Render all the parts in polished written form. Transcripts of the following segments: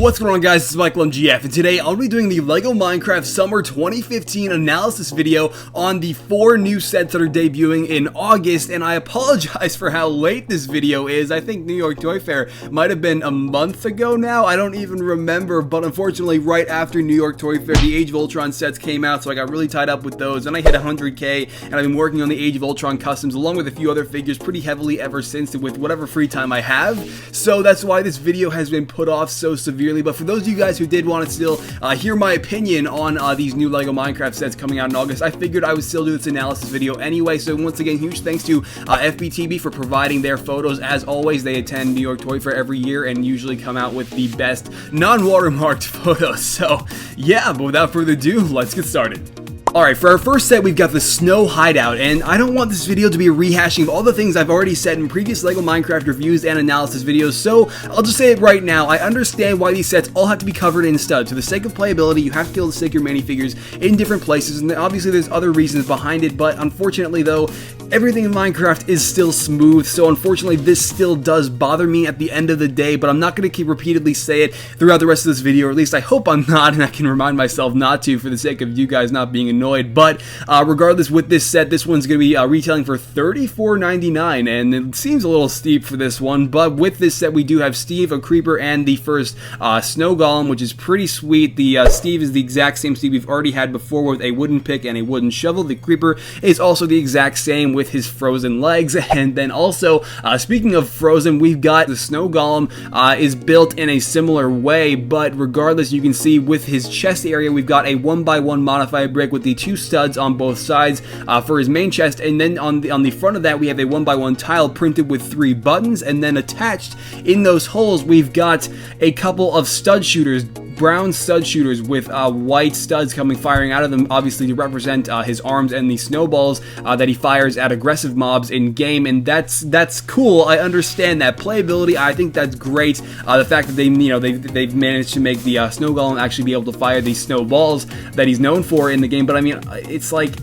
What's going on, guys? This is Macleod GF, and today I'll be doing the LEGO Minecraft Summer 2015 analysis video on the 4 new sets that are debuting in August, and I apologize for how late this video is. I think New York Toy Fair might have been a month ago now. I don't even remember, but unfortunately right after New York Toy Fair, the Age of Ultron sets came out, so I got really tied up with those, and I hit 100k, and I've been working on the Age of Ultron customs along with a few other figures pretty heavily ever since with whatever free time I have, so that's why this video has been put off so severely. But for those of you guys who did want to still hear my opinion on these new LEGO Minecraft sets coming out in August, I figured I would still do this analysis video anyway. So once again, huge thanks to FBTB for providing their photos. As always, they attend New York Toy Fair every year and usually come out with the best non-watermarked photos. So yeah, but without further ado, let's get started. Alright, for our first set, we've got the Snow Hideout, and I don't want this video to be a rehashing of all the things I've already said in previous LEGO Minecraft reviews and analysis videos, so I'll just say it right now. I understand why these sets all have to be covered in studs. For the sake of playability, you have to be able to stick your minifigures in different places, and obviously there's other reasons behind it, but unfortunately though, everything in Minecraft is still smooth, so unfortunately this still does bother me at the end of the day, but I'm not going to keep repeatedly say it throughout the rest of this video, or at least I hope I'm not, and I can remind myself not to for the sake of you guys not being annoyed. But regardless, with this set, this one's going to be retailing for $34.99, and it seems a little steep for this one, but with this set we do have Steve, a creeper, and the first snow golem, which is pretty sweet. The Steve is the exact same Steve we've already had before with a wooden pick and a wooden shovel. The creeper is also the exact same with his frozen legs, and then also, speaking of frozen, we've got the snow golem is built in a similar way, but regardless, you can see with his chest area, we've got a 1x1 modified brick with the 2 studs on both sides for his main chest, and then on the front of that we have a 1x1 tile printed with 3 buttons, and then attached in those holes we've got a couple of stud shooters, brown stud shooters with white studs firing out of them, obviously to represent his arms and the snowballs that he fires at aggressive mobs in game, and that's cool. I understand that playability. I think that's great. The fact that they've managed to make the snow golem actually be able to fire these snowballs that he's known for in the game, but I mean, it's like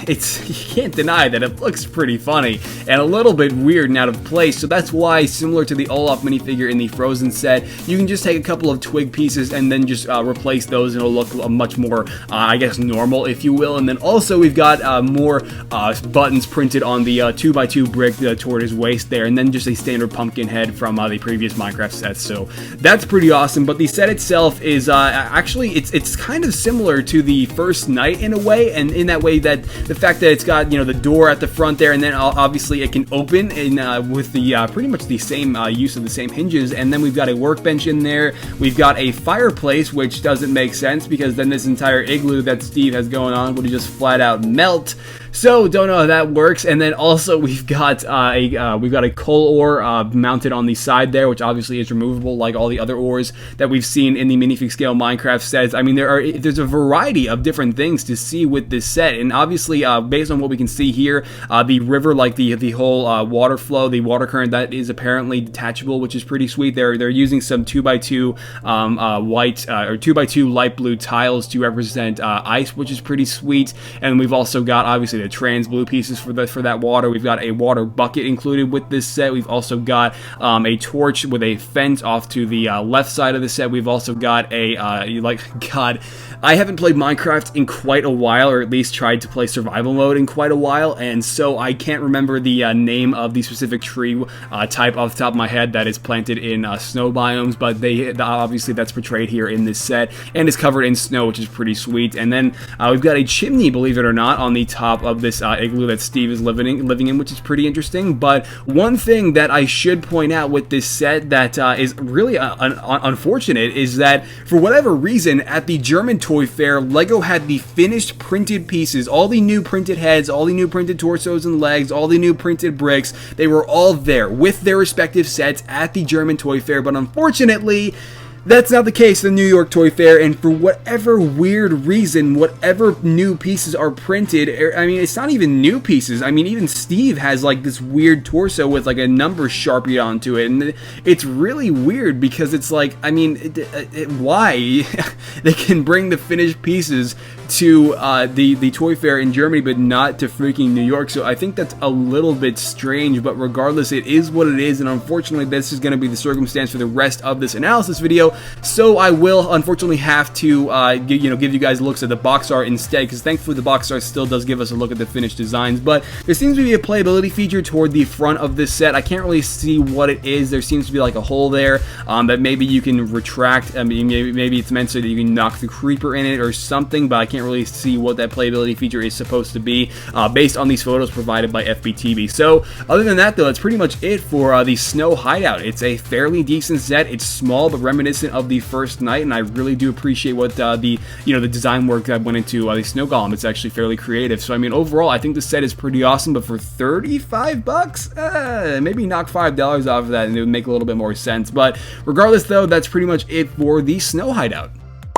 you can't deny that it looks pretty funny and a little bit weird and out of place. So that's why, similar to the Olaf minifigure in the Frozen set, you can just take a couple of twig pieces and then just replace those, and it'll look much more, I guess, normal, if you will. And then also we've got more buttons printed on the 2x2 brick toward his waist there, and then just a standard pumpkin head from the previous Minecraft sets. So that's pretty awesome. But the set itself is actually it's kind of similar to the first night in a way, and in that way that the fact that it's got the door at the front there, and then obviously it can open and with the pretty much the same use of the same hinges, and then we've got a workbench in there. We've got a fireplace, which doesn't make sense because then this entire igloo that Steve has going on would just flat out melt. So don't know how that works. And then also we've got a coal ore mounted on the side there, which obviously is removable like all the other ores that we've seen in the minifig scale Minecraft sets. I mean, there's a variety of different things to see with this set, and obviously based on what we can see here, the river, like the whole water flow, the water current, that is apparently detachable, which is pretty sweet. They're using some 2x2 white or 2x2 light blue tiles to represent ice, which is pretty sweet. And we've also got obviously the trans blue pieces for that water. We've got a water bucket included with this set. We've also got a torch with a fence off to the left side of the set. We've also got a God, I haven't played Minecraft in quite a while, or at least tried to play survival mode in quite a while, and so I can't remember the name of the specific tree type off the top of my head that is planted in snow biomes, but obviously that's portrayed here in this set and is covered in snow, which is pretty sweet. And then we've got a chimney, believe it or not, on the top of this igloo that Steve is living in, which is pretty interesting. But one thing that I should point out with this set that is really unfortunate is that for whatever reason at the German Toy Fair, LEGO had the finished printed pieces, all the new printed heads, all the new printed torsos and legs, all the new printed bricks. They were all there with their respective sets at the German Toy Fair, but unfortunately that's not the case in the New York Toy Fair, and for whatever weird reason, whatever new pieces are printed, I mean, it's not even new pieces. I mean, even Steve has like this weird torso with like a number sharpied onto it, and it's really weird because it's like, I mean, why? They can bring the finished pieces to the Toy Fair in Germany, but not to freaking New York. So I think that's a little bit strange, but regardless, it is what it is, and unfortunately this is going to be the circumstance for the rest of this analysis video. So I will unfortunately have to give you guys looks at the box art instead, because thankfully the box art still does give us a look at the finished designs. But there seems to be a playability feature toward the front of this set. I can't really see what it is. There seems to be like a hole there that maybe you can retract. I mean, maybe it's meant so that you can knock the creeper in it or something, but I can't really see what that playability feature is supposed to be based on these photos provided by FBTV. So other than that though, that's pretty much it for the Snow Hideout. It's a fairly decent set. It's small but reminiscent of the first night, and I really do appreciate what the design work that went into the snow golem. It's actually fairly creative. So I mean, overall I think the set is pretty awesome, but for 35 bucks, maybe knock $5 off of that and it would make a little bit more sense. But regardless though, that's pretty much it for the Snow Hideout.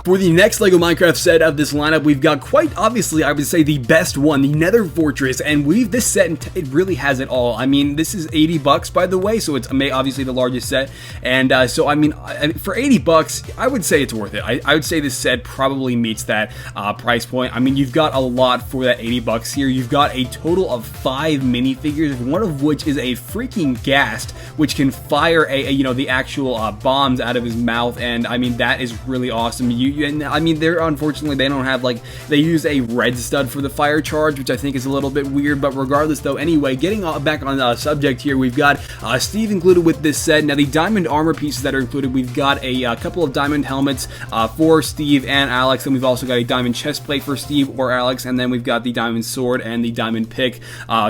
For the next LEGO Minecraft set of this lineup, we've got quite obviously, I would say, the best one, the Nether Fortress, and this set, it really has it all. I mean, this is 80 bucks, by the way, so it's obviously the largest set, and so I mean, for 80 bucks, I would say it's worth it. I would say this set probably meets that price point. I mean, you've got a lot for that 80 bucks here. You've got a total of 5 minifigures, one of which is a freaking ghast, which can fire the actual bombs out of his mouth, and I mean, that is really awesome. And I mean, unfortunately they don't have, like, they use a red stud for the fire charge, which I think is a little bit weird, but regardless though, anyway, getting back on the subject here, we've got Steve included with this set. Now the diamond armor pieces that are included, we've got a couple of diamond helmets for Steve and Alex, and we've also got a diamond chest plate for Steve or Alex, and then we've got the diamond sword and the diamond pick,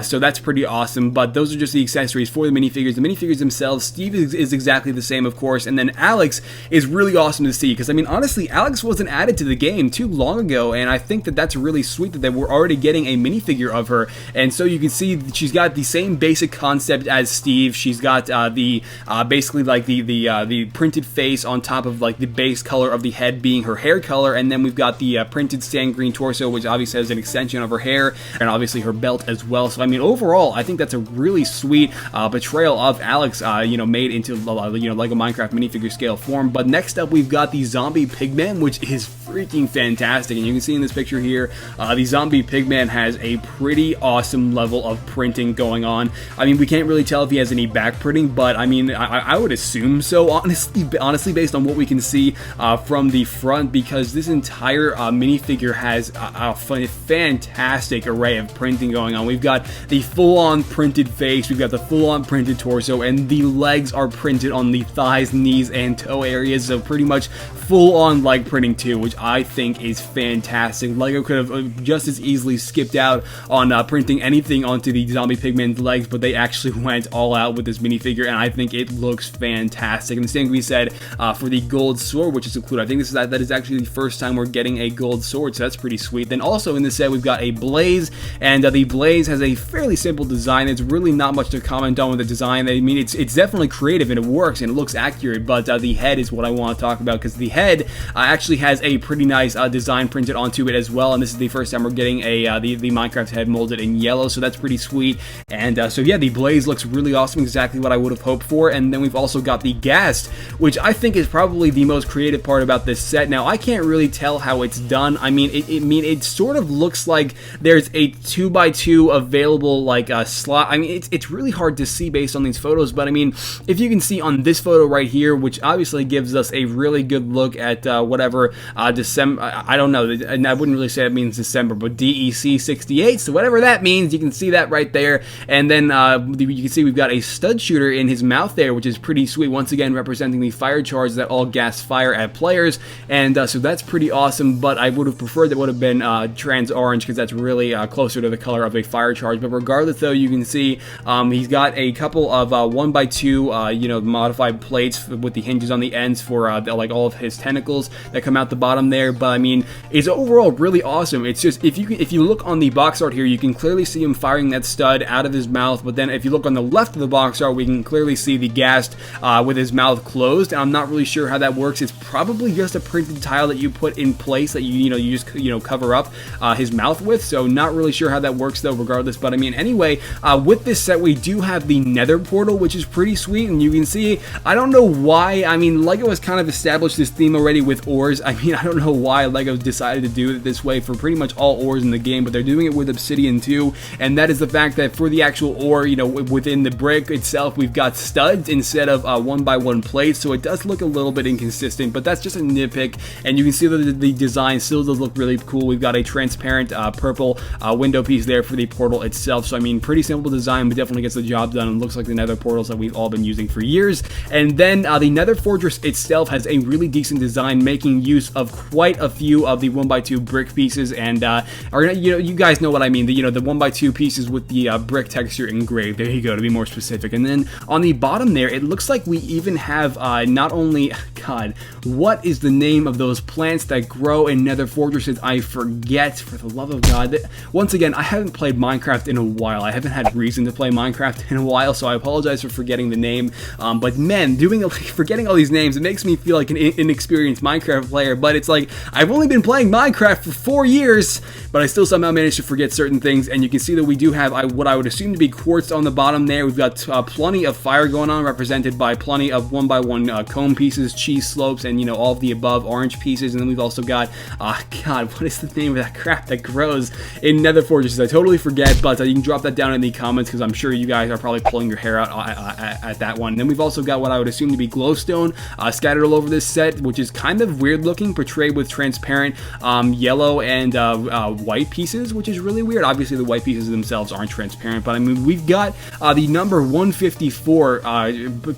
so that's pretty awesome. But those are just the accessories for the minifigures. The minifigures themselves, Steve is exactly the same, of course, and then Alex is really awesome to see, because I mean, honestly, Alex wasn't added to the game too long ago, and I think that that's really sweet that we're already getting a minifigure of her. And so you can see that she's got the same basic concept as Steve. She's got basically like the printed face on top of like the base color of the head being her hair color, and then we've got the printed sand green torso, which obviously has an extension of her hair, and obviously her belt as well. So I mean, overall, I think that's a really sweet portrayal of Alex, made into LEGO Minecraft minifigure scale form. But next up, we've got the zombie pigman, which is freaking fantastic, and you can see in this picture here, the zombie pigman has a pretty awesome level of printing going on. I mean, we can't really tell if he has any back printing, but I mean, I would assume so, honestly, based on what we can see from the front, because this entire minifigure has a fantastic array of printing going on. We've got the full-on printed face, we've got the full-on printed torso, and the legs are printed on the thighs, knees, and toe areas, so pretty much full-on leg printing too, which I think is fantastic. LEGO could have just as easily skipped out on printing anything onto the zombie pigman's legs, but they actually went all out with this minifigure, and I think it looks fantastic. And the same can be said for the gold sword, which is included. I think that is actually the first time we're getting a gold sword, so that's pretty sweet. Then also in this set, we've got a blaze, and the blaze has a fairly simple design. It's really not much to comment on with the design. I mean, it's definitely creative and it works and it looks accurate, but the head is what I want to talk about, because the head actually has a pretty nice design printed onto it as well, and this is the first time we're getting the Minecraft head molded in yellow, so that's pretty sweet. And so yeah, the blaze looks really awesome, exactly what I would have hoped for. And then we've also got the ghast, which I think is probably the most creative part about this set. Now, I can't really tell how it's done. I mean, it sort of looks like there's a 2x2 available, like a slot. I mean, it's really hard to see based on these photos, but I mean, if you can see on this photo right here, which obviously gives us a really good look at whatever December, I don't know, and I wouldn't really say it means December, but DEC 68, so whatever that means, you can see that right there. And then you can see we've got a stud shooter in his mouth there, which is pretty sweet, once again representing the fire charge that all gas fire at players. And so that's pretty awesome, but I would have preferred that would have been trans orange, because that's really closer to the color of a fire charge. But regardless though, you can see he's got a couple of 1x2 modified plates with the hinges on the ends for like all of his tentacles that come out the bottom there. But I mean, it's overall really awesome. It's just, if you look on the box art here, you can clearly see him firing that stud out of his mouth, but then if you look on the left of the box art, we can clearly see the ghast with his mouth closed, and I'm not really sure how that works. It's probably just a printed tile that you put in place that you just cover up his mouth with, so not really sure how that works though, regardless. But I mean, anyway, with this set we do have the Nether portal, which is pretty sweet, and you can see, I don't know why, I mean, LEGO has kind of established this theme already with ores. I mean, I don't know why LEGO decided to do it this way for pretty much all ores in the game, but they're doing it with obsidian too, and that is the fact that for the actual ore, you know, within the brick itself, we've got studs instead of 1x1 plates, so it does look a little bit inconsistent, but that's just a nitpick, and you can see that the design still does look really cool. We've got a transparent purple window piece there for the portal itself, so I mean, pretty simple design, but definitely gets the job done, and looks like the nether portals that we've all been using for years. And then the Nether Fortress itself has a really decent design, making use of quite a few of the 1x2 brick pieces, and you guys know what I mean, the 1x2 pieces with the brick texture engraved. There you go, to be more specific. And then on the bottom there, it looks like we even have not only, God, what is the name of those plants that grow in Nether Fortresses? I forget, for the love of God. Once again, I haven't played Minecraft in a while. I haven't had reason to play Minecraft in a while, so I apologize for forgetting the name. But man, forgetting all these names, it makes me feel like an inexperienced Minecraft player. But it's like, I've only been playing Minecraft for 4 years, but I still somehow managed to forget certain things. And you can see that we do have what I would assume to be quartz on the bottom there. We've got plenty of fire going on, represented by plenty of 1x1 cone pieces, cheese slopes, and all of the above orange pieces. And then we've also got, God, what is the name of that crap that grows in Nether Fortresses? I totally forget, but you can drop that down in the comments, because I'm sure you guys are probably pulling your hair out at that one. And then we've also got what I would assume to be glowstone scattered all over this set, which is kind of weird looking, portrayed with transparent yellow and white pieces, which is really weird. Obviously, the white pieces themselves aren't transparent, but I mean, we've got the number 154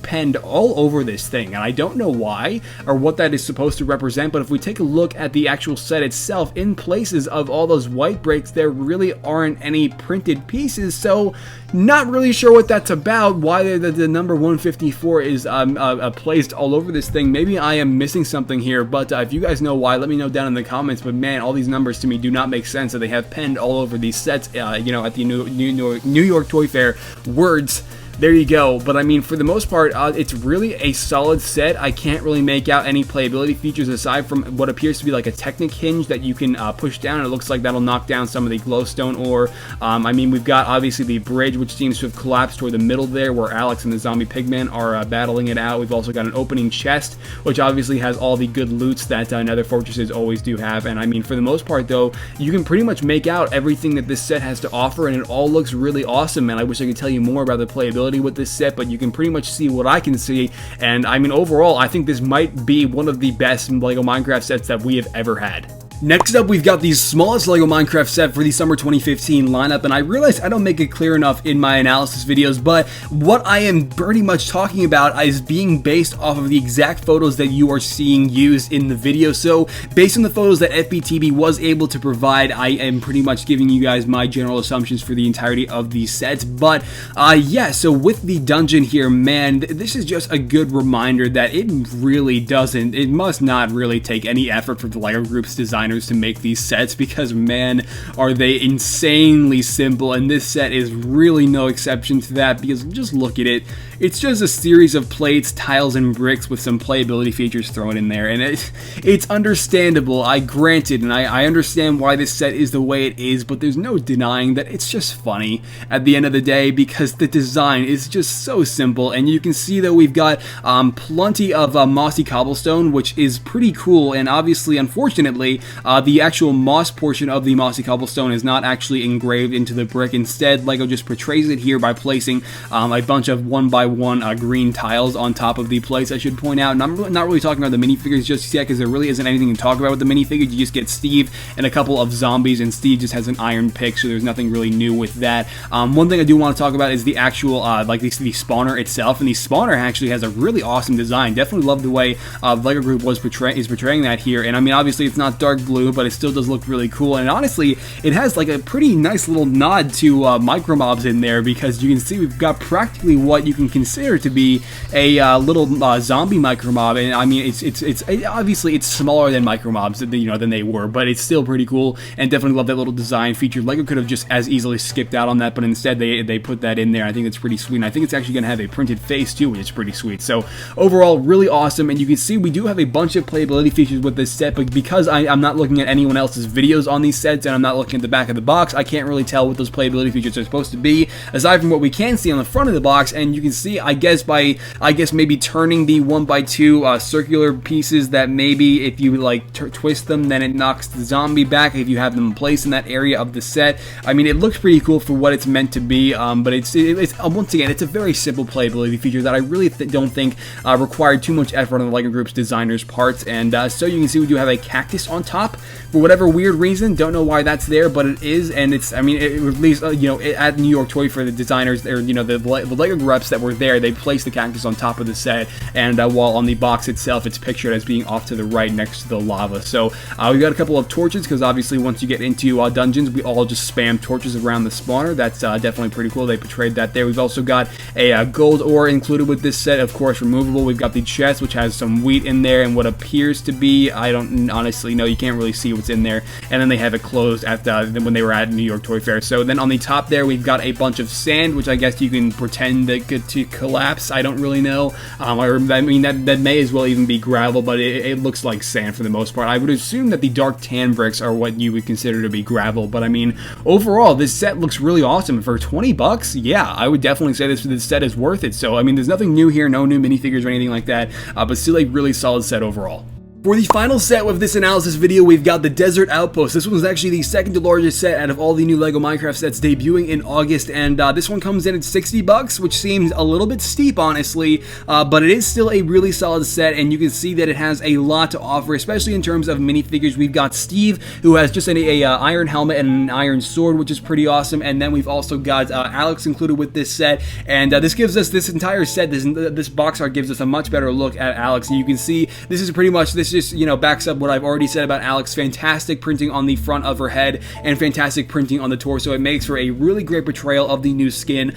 penned all over this thing, and I don't know why or what that is supposed to represent, but if we take a look at the actual set itself, in places of all those white breaks, there really aren't any printed pieces, so not really sure what that's about, why the number 154 is placed all over this thing. Maybe I am missing something here, but if you guys know why, let me know down in the comments. But man, all these numbers to me do not make sense that they have penned all over these sets, at the New York Toy Fair. Words. There you go. But I mean, for the most part, it's really a solid set. I can't really make out any playability features aside from what appears to be like a Technic hinge that you can push down. It looks like that'll knock down some of the glowstone ore. I mean, we've got obviously the bridge, which seems to have collapsed toward the middle there, where Alex and the zombie pigmen are battling it out. We've also got an opening chest, which obviously has all the good loots that Nether Fortresses always do have. And I mean, for the most part, though, you can pretty much make out everything that this set has to offer, and it all looks really awesome. And I wish I could tell you more about the playability with this set, but you can pretty much see what I can see. And I mean, overall, I think this might be one of the best LEGO Minecraft sets that we have ever had. Next up, we've got the smallest LEGO Minecraft set for the summer 2015 lineup, and I realize I don't make it clear enough in my analysis videos, but what I am pretty much talking about is being based off of the exact photos that you are seeing used in the video. So, based on the photos that FBTB was able to provide, I am pretty much giving you guys my general assumptions for the entirety of these sets. But, yeah, so with the dungeon here, man, this is just a good reminder that it must not really take any effort for the LEGO Group's design to make these sets, because man, are they insanely simple, and this set is really no exception to that, because just look at it. It's just a series of plates, tiles, and bricks with some playability features thrown in there, and it's understandable, I granted, and I understand why this set is the way it is, but there's no denying that it's just funny at the end of the day, because the design is just so simple. And you can see that we've got plenty of mossy cobblestone, which is pretty cool, and obviously, unfortunately, the actual moss portion of the mossy cobblestone is not actually engraved into the brick. Instead, LEGO just portrays it here by placing a bunch of 1x1 green tiles on top of the plates. I should point out, and I'm not really talking about the minifigures just yet, because there really isn't anything to talk about with the minifigures. You just get Steve and a couple of zombies, and Steve just has an iron pick, so there's nothing really new with that. One thing I do want to talk about is the actual, the spawner itself, and the spawner actually has a really awesome design. Definitely love the way LEGO Group is portraying that here, and I mean, obviously it's not dark blue, but it still does look really cool, and honestly, it has like a pretty nice little nod to micro mobs in there, because you can see we've got practically what you can consider to be a little zombie micro mob, and I mean, it's obviously it's smaller than micro mobs than they were, but it's still pretty cool, and definitely love that little design feature. LEGO could have just as easily skipped out on that, but instead they put that in there. I think it's pretty sweet, and I think it's actually going to have a printed face too, which is pretty sweet. So overall, really awesome, and you can see we do have a bunch of playability features with this set, but because I'm not not looking at anyone else's videos on these sets, and I'm not looking at the back of the box, I can't really tell what those playability features are supposed to be, aside from what we can see on the front of the box. And you can see, I guess maybe turning the 1x2 circular pieces, that maybe if you like twist them, then it knocks the zombie back if you have them placed in that area of the set. I mean, it looks pretty cool for what it's meant to be, but it's once again, it's a very simple playability feature that I really don't think required too much effort on the LEGO Group's designers' parts. And so you can see we do have a cactus on top for whatever weird reason. Don't know why that's there, but it is, and it's, I mean, at least at New York Toy Fair, the designers, or the LEGO reps that were there, they placed the cactus on top of the set, and while on the box itself, it's pictured as being off to the right next to the lava. So we've got a couple of torches, because obviously once you get into dungeons, we all just spam torches around the spawner. That's definitely pretty cool. They portrayed that there. We've also got a gold ore included with this set, of course, removable. We've got the chest, which has some wheat in there and what appears to be, I don't honestly know, you can't really see what's in there. And then they have it closed at when they were at New York Toy Fair. So then on the top there, we've got a bunch of sand, which I guess you can pretend to collapse. I don't really know. I mean, that may as well even be gravel, but it looks like sand for the most part. I would assume that the dark tan bricks are what you would consider to be gravel, but I mean, overall, this set looks really awesome. For 20 bucks, yeah, I would definitely say this set is worth it. So, I mean, there's nothing new here, no new minifigures or anything like that, but still a really solid set overall. For the final set with this analysis video, we've got the Desert Outpost. This one's actually the second to largest set out of all the new LEGO Minecraft sets debuting in August, and this one comes in at 60 bucks, which seems a little bit steep, honestly, but it is still a really solid set, and you can see that it has a lot to offer, especially in terms of minifigures. We've got Steve, who has just an iron helmet and an iron sword, which is pretty awesome, and then we've also got Alex included with this set, and this gives us, this entire set, this box art gives us a much better look at Alex, and you can see this is pretty much, this just, backs up what I've already said about Alex. Fantastic printing on the front of her head and fantastic printing on the torso. It makes for a really great portrayal of the new skin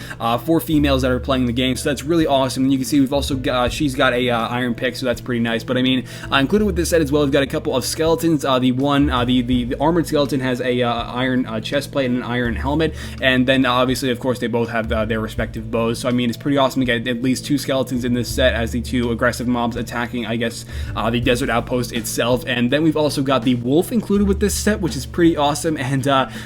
for females that are playing the game, so that's really awesome. And you can see we've also got, she's got a iron pick, so that's pretty nice. But I mean, included with this set as well, we've got a couple of skeletons. The armored skeleton has a iron chest plate and an iron helmet, and then obviously, of course, they both have their respective bows. So I mean, it's pretty awesome to get at least two skeletons in this set as the two aggressive mobs attacking, I guess, the Desert Outpost itself. And then we've also got the wolf included with this set, which is pretty awesome, and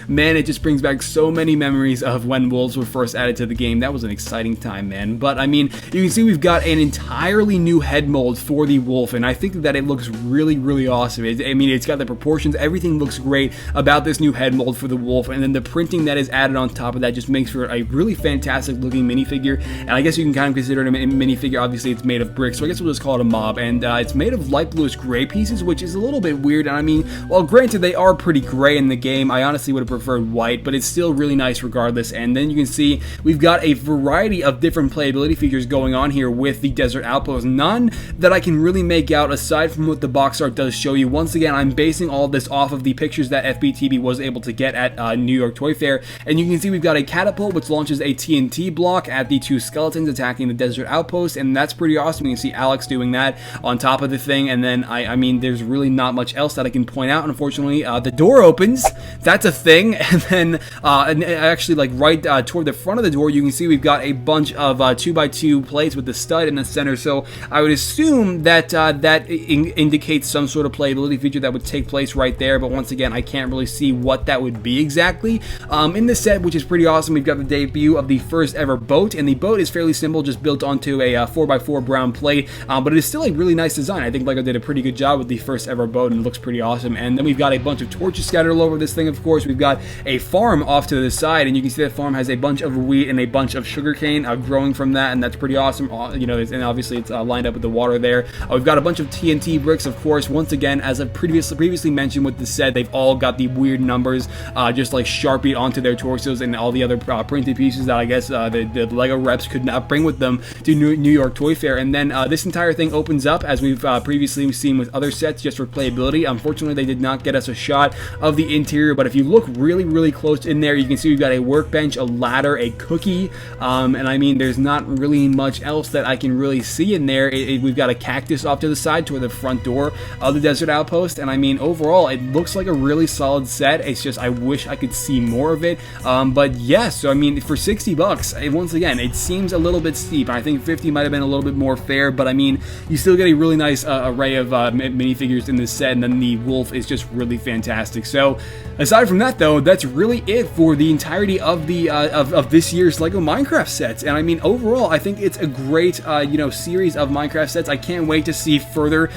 man, it just brings back so many memories of when wolves were first added to the game. That was an exciting time, man. But I mean, you can see we've got an entirely new head mold for the wolf, and I think that it looks really, really awesome. I mean, it's got the proportions, everything looks great about this new head mold for the wolf, and then the printing that is added on top of that just makes for a really fantastic looking minifigure. And I guess you can kind of consider it a minifigure. Obviously, it's made of bricks, so I guess we'll just call it a mob, and it's made of light bluish gray pieces, which is a little bit weird. And I mean, well, granted, they are pretty gray in the game. I honestly would have preferred white, but it's still really nice regardless. And then you can see we've got a variety of different playability features going on here with the Desert Outpost. None that I can really make out aside from what the box art does show you. Once again, I'm basing all of this off of the pictures that FBTV was able to get at New York Toy Fair. And you can see we've got a catapult which launches a TNT block at the two skeletons attacking the Desert Outpost, and that's pretty awesome. You can see Alex doing that on top of the thing. And then I mean, there's really not much else that I can point out. Unfortunately, the door opens. That's a thing. And then actually, like right toward the front of the door, you can see we've got a bunch of 2x2 plates with the stud in the center. So I would assume that that indicates some sort of playability feature that would take place right there. But once again, I can't really see what that would be exactly. In this set, which is pretty awesome, we've got the debut of the first ever boat, and the boat is fairly simple, just built onto a 4x4 brown plate, but it is still a really nice design. I think LEGO did a pretty good job with the first ever boat, and it looks pretty awesome. And then we've got a bunch of torches scattered all over this thing. Of course, we've got a farm off to the side, and you can see that farm has a bunch of wheat and a bunch of sugarcane growing from that, and that's pretty awesome. And obviously it's lined up with the water there. We've got a bunch of TNT bricks, of course. Once again, as I've previously mentioned with the set, they've all got the weird numbers just like sharpied onto their torsos, and all the other printed pieces that I guess the LEGO reps could not bring with them to New York Toy Fair. And then this entire thing opens up, as we've previously seen with other sets, just for playability. Unfortunately, they did not get us a shot of the interior, but if you look really, really close in there, you can see we've got a workbench, a ladder, a cookie, and I mean, there's not really much else that I can really see in there. We've got a cactus off to the side toward the front door of the Desert Outpost, and I mean, overall, it looks like a really solid set. It's just, I wish I could see more of it, but yes, so I mean, for 60 bucks, once again, it seems a little bit steep. I think 50 might have been a little bit more fair, but I mean, you still get a really nice array of minifigures in this set, and then the wolf is just really fantastic. So aside from that though, that's really it for the entirety of the of this year's LEGO Minecraft sets. And I mean, overall I think it's a great you know, series of Minecraft sets. I can't wait to see further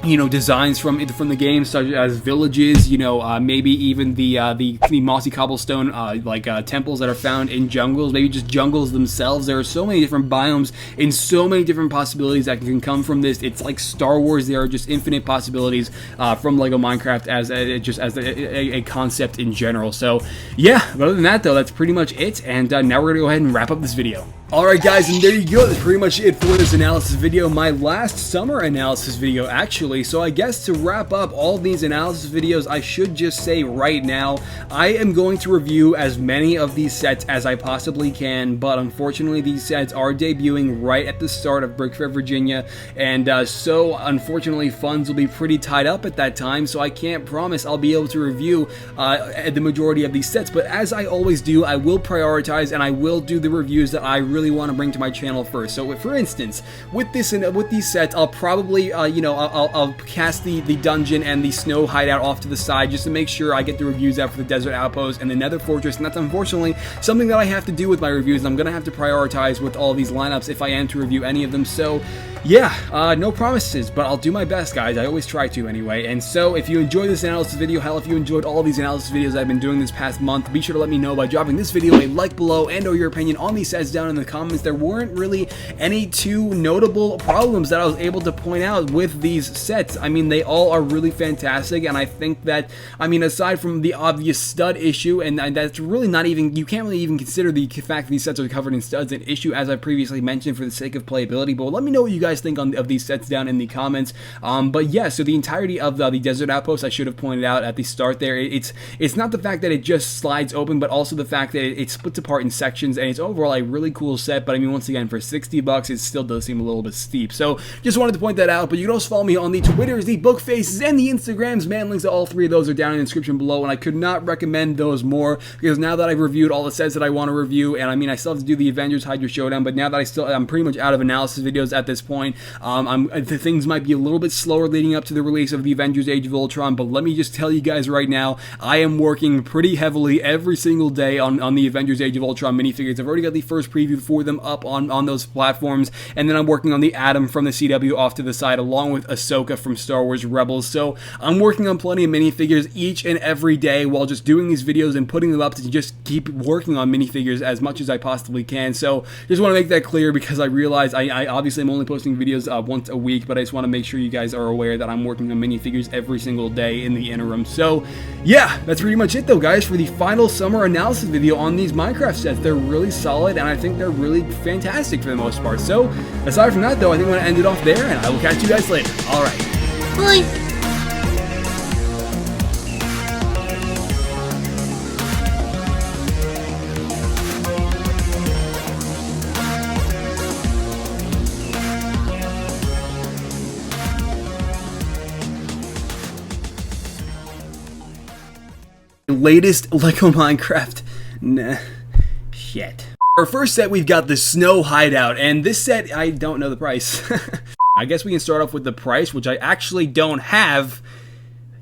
you know, designs from the game, such as villages, you know, maybe even the mossy cobblestone temples that are found in jungles, maybe just jungles themselves. There are so many different biomes and so many different possibilities that can come from this. It's like Star Wars. There are just infinite possibilities from LEGO Minecraft as a concept in general. So yeah, but other than that though, that's pretty much it. And now we're gonna go ahead and wrap up this video. Alright guys, and there you go, that's pretty much it for this analysis video, my last summer analysis video actually. So I guess to wrap up all these analysis videos, I should just say right now, I am going to review as many of these sets as I possibly can, but unfortunately these sets are debuting right at the start of Brick Fair, Virginia, and so unfortunately funds will be pretty tied up at that time, so I can't promise I'll be able to review the majority of these sets, but as I always do, I will prioritize and I will do the reviews that I really want to bring to my channel first. So for instance, with these sets, I'll probably you know, I'll cast the dungeon and the snow hideout off to the side just to make sure I get the reviews out for the desert outpost and the Nether Fortress, and that's unfortunately something that I have to do with my reviews. I'm gonna have to prioritize with all these lineups if I am to review any of them. So yeah, no promises, but I'll do my best, guys. I always try to anyway. And so if you enjoyed this analysis video, hell, if you enjoyed all these analysis videos I've been doing this past month, be sure to let me know by dropping this video a like below and or your opinion on these sets down in the comments. There weren't really any too notable problems that I was able to point out with these sets. I mean, they all are really fantastic, and I think that, I mean, aside from the obvious stud issue, and that's really not even, you can't really even consider the fact that these sets are covered in studs an issue, as I previously mentioned, for the sake of playability. But let me know what you guys think of these sets down in the comments. But yeah, so the entirety of the desert outpost, I should have pointed out at the start there, it's not the fact that it just slides open, but also the fact that it splits apart in sections, and it's overall a really cool set. But I mean, once again, for 60 bucks, it still does seem a little bit steep. So just wanted to point that out. But you can also follow me on the Twitters, the book faces, and the Instagrams. Man, links to all three of those are down in the description below, and I could not recommend those more, because now that I've reviewed all the sets that I want to review, and I mean, I still have to do the Avengers Hydra Showdown, but now that I'm pretty much out of analysis videos at this point, things might be a little bit slower leading up to the release of the Avengers Age of Ultron, but let me just tell you guys right now, I am working pretty heavily every single day on the Avengers Age of Ultron minifigures. I've already got the first preview for them up on those platforms, and then I'm working on the Atom from the CW off to the side, along with Ahsoka from Star Wars Rebels. So I'm working on plenty of minifigures each and every day while just doing these videos and putting them up to just keep working on minifigures as much as I possibly can. So just want to make that clear, because I realize I obviously am only posting videos once a week, but I just want to make sure you guys are aware that I'm working on minifigures every single day in the interim. So yeah, that's pretty much it though, guys, for the final summer analysis video on these Minecraft sets. They're really solid, and I think they're really fantastic for the most part. So aside from that though, I think I'm going to end it off there, and I will catch you guys later. Alright, bye! Latest LEGO Minecraft. Nah, shit. Our first set, we've got the Snow Hideout, and this set, I don't know the price. I guess we can start off with the price, which I actually don't have.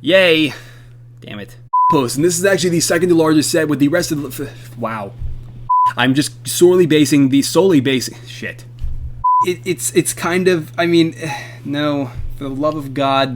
Yay. Damn it. Outpost, and this is actually the second to largest set, with the rest of the... Wow. I'm just solely basing... Shit. It's kind of... I mean, no. For the love of God...